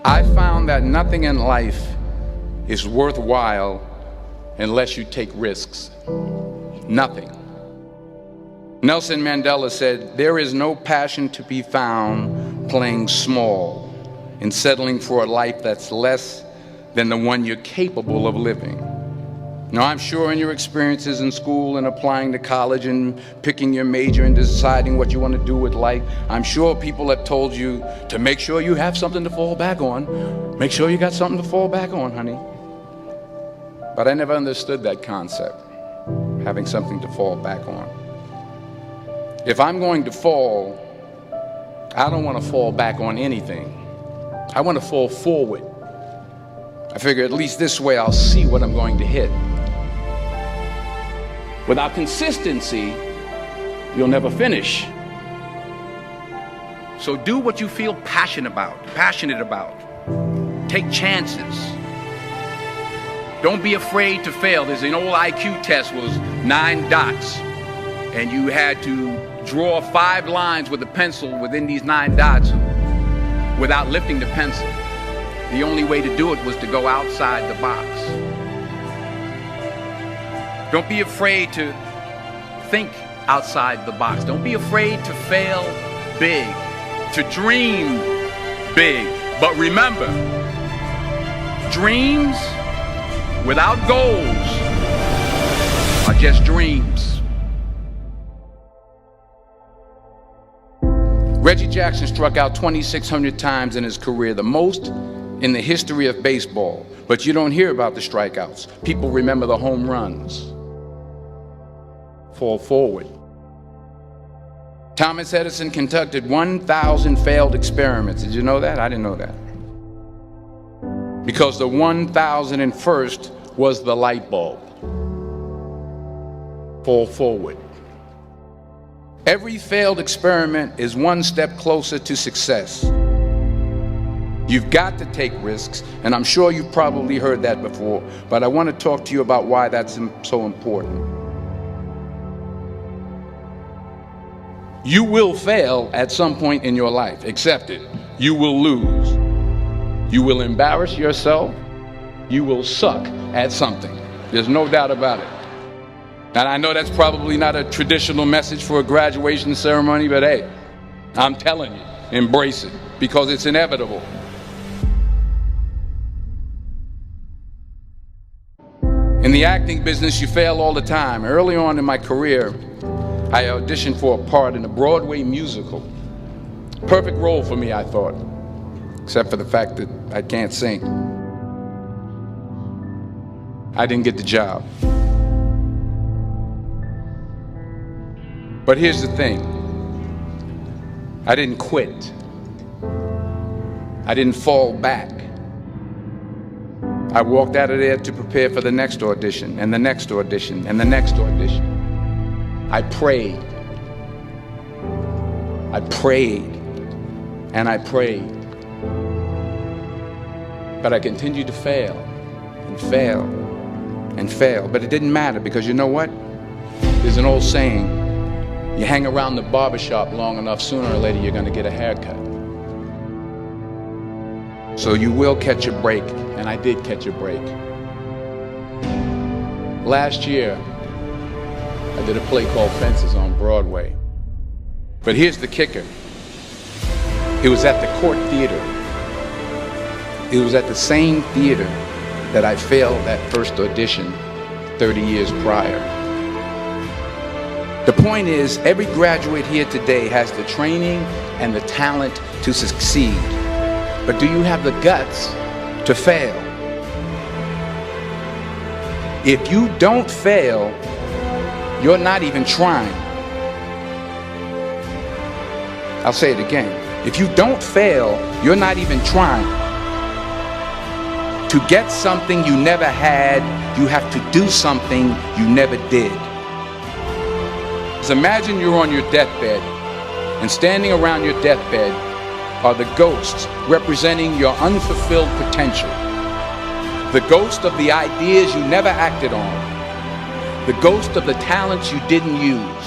I found that nothing in life is worthwhile unless you take risks. Nothing. Nelson Mandela said, "There is no passion to be found playing small and settling for a life that's less than the one you're capable of living." Now, I'm sure in your experiences in school and applying to college and picking your major and deciding what you want to do with life, I'm sure people have told you to make sure you have something to fall back on. Make sure you got something to fall back on, honey. But I never understood that concept, having something to fall back on. If I'm going to fall, I don't want to fall back on anything. I want to fall forward. I figure at least this way I'll see what I'm going to hit. Without consistency, you'll never finish. So do what you feel passionate about. Take chances. Don't be afraid to fail. There's an old IQ test, was 9 dots, and you had to draw 5 lines with a pencil within these 9 dots without lifting the pencil. The only way to do it was to go outside the box. Don't be afraid to think outside the box. Don't be afraid to fail big, to dream big. But remember, dreams without goals are just dreams. Reggie Jackson struck out 2,600 times in his career, the most in the history of baseball. But you don't hear about the strikeouts. People remember the home runs. Fall forward. Thomas Edison conducted 1,000 failed experiments. Did you know that? I didn't know that. Because the 1,001st was the light bulb. Fall forward. Every failed experiment is one step closer to success. You've got to take risks, and I'm sure you've probably heard that before, but I want to talk to you about why that's so important. You will fail at some point in your life. Accept it. You will lose. You will embarrass yourself. You will suck at something. There's no doubt about it. And I know that's probably not a traditional message for a graduation ceremony, but hey, I'm telling you, embrace it, because it's inevitable. In the acting business, you fail all the time. Early on in my career, I auditioned for a part in a Broadway musical. Perfect role for me, I thought, except for the fact that I can't sing. I didn't get the job. But here's the thing. I didn't quit. I didn't fall back. I walked out of there to prepare for the next audition, and the next audition, and the next audition. I prayed. I prayed. And I prayed. But I continued to fail and fail and fail. But it didn't matter, because you know what? There's an old saying, you hang around the barbershop long enough, sooner or later you're going to get a haircut. So you will catch a break, and I did catch a break. Last year, I did a play called Fences on Broadway. But here's the kicker. It was at the Court Theater. It was at the same theater that I failed that first audition 30 years prior. The point is, every graduate here today has the training and the talent to succeed. But do you have the guts to fail? If you don't fail, you're not even trying. I'll say it again. If you don't fail, you're not even trying. To get something you never had, you have to do something you never did. So imagine you're on your deathbed, and standing around your deathbed are the ghosts representing your unfulfilled potential. The ghost of the ideas you never acted on. The ghost of the talents you didn't use.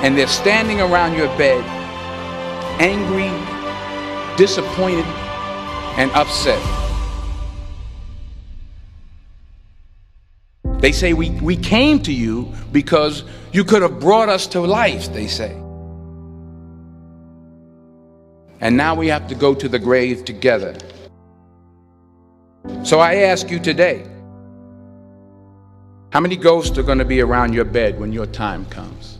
And they're standing around your bed, angry, disappointed, and upset. They say we came to you because you could have brought us to life, they say. And now we have to go to the grave together. So I ask you today, how many ghosts are going to be around your bed when your time comes?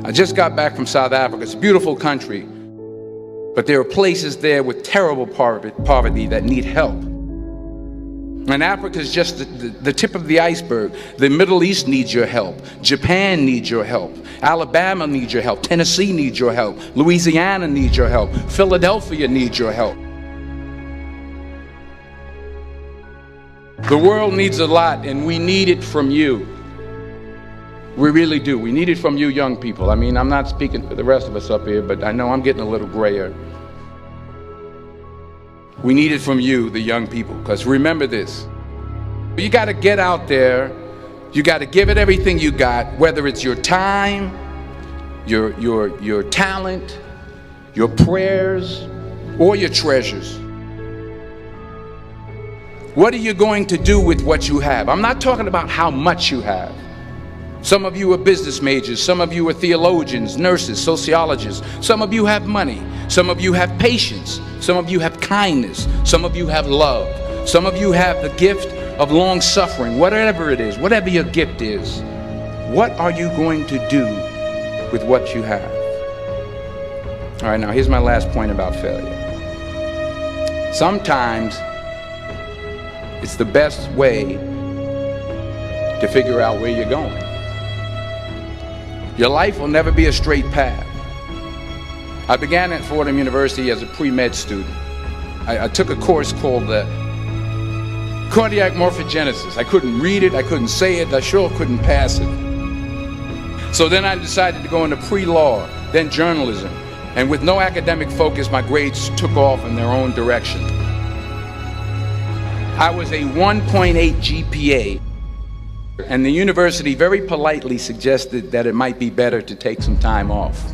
I just got back from South Africa. It's a beautiful country, but there are places there with terrible poverty that need help. And Africa is just the tip of the iceberg. The Middle East needs your help. Japan needs your help. Alabama needs your help. Tennessee needs your help. Louisiana needs your help. Philadelphia needs your help. The world needs a lot, and we need it from you. We really do. We need it from you young people. I mean, I'm not speaking for the rest of us up here, but I know I'm getting a little grayer. We need it from you, the young people, because remember this. You got to get out there. You got to give it everything you got, whether it's your time, your talent, your prayers, or your treasures. What are you going to do with what you have? I'm not talking about how much you have. Some of you are business majors. Some of you are theologians, nurses, sociologists. Some of you have money. Some of you have patience. Some of you have kindness. Some of you have love. Some of you have the gift of long suffering. Whatever it is, whatever your gift is, what are you going to do with what you have? All right, now here's my last point about failure. Sometimes it's the best way to figure out where you're going. Your life will never be a straight path. I began at Fordham University as a pre-med student. I took a course called cardiac morphogenesis. I couldn't read it, I couldn't say it, I sure couldn't pass it. So then I decided to go into pre-law, then journalism. And with no academic focus, my grades took off in their own direction. I was a 1.8 GPA. And the university very politely suggested that it might be better to take some time off.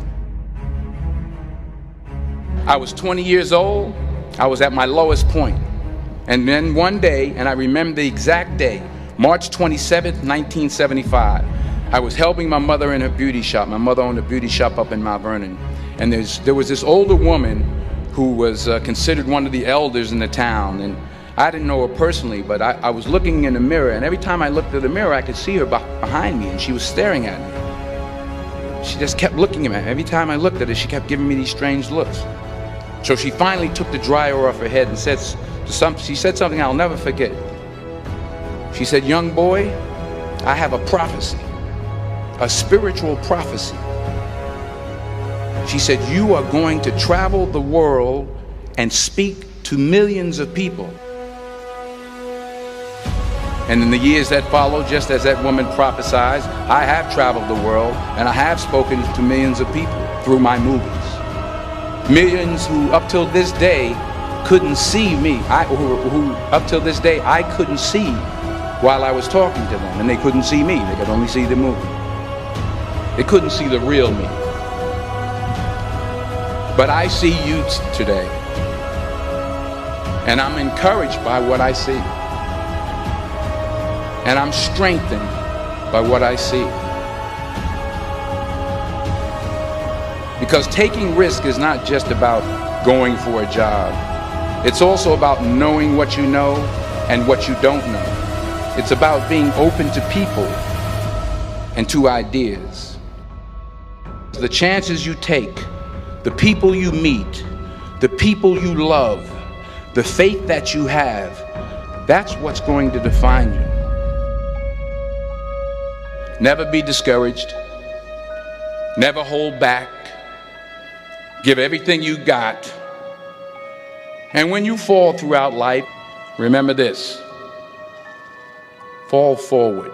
I was 20 years old. I was at my lowest point. And then one day, and I remember the exact day, March 27th, 1975, I was helping my mother in her beauty shop. My mother owned a beauty shop up in Mount Vernon. And there was this older woman who was considered one of the elders in the town. And I didn't know her personally, but I was looking in the mirror, and every time I looked at the mirror, I could see her behind me, and she was staring at me. She just kept looking at me. Every time I looked at her, she kept giving me these strange looks. So she finally took the dryer off her head and she said something I'll never forget. She said, "Young boy, I have a prophecy, a spiritual prophecy." She said, "You are going to travel the world and speak to millions of people." And in the years that followed, just as that woman prophesied, I have traveled the world and I have spoken to millions of people through my movies. Millions who up till this day couldn't see me, who up till this day I couldn't see while I was talking to them, and they couldn't see me, they could only see the movie. They couldn't see the real me. But I see you today, and I'm encouraged by what I see. And I'm strengthened by what I see. Because taking risk is not just about going for a job. It's also about knowing what you know and what you don't know. It's about being open to people and to ideas. The chances you take, the people you meet, the people you love, the faith that you have, that's what's going to define you. Never be discouraged. Never hold back. Give everything you got. And when you fall throughout life, remember this: fall forward.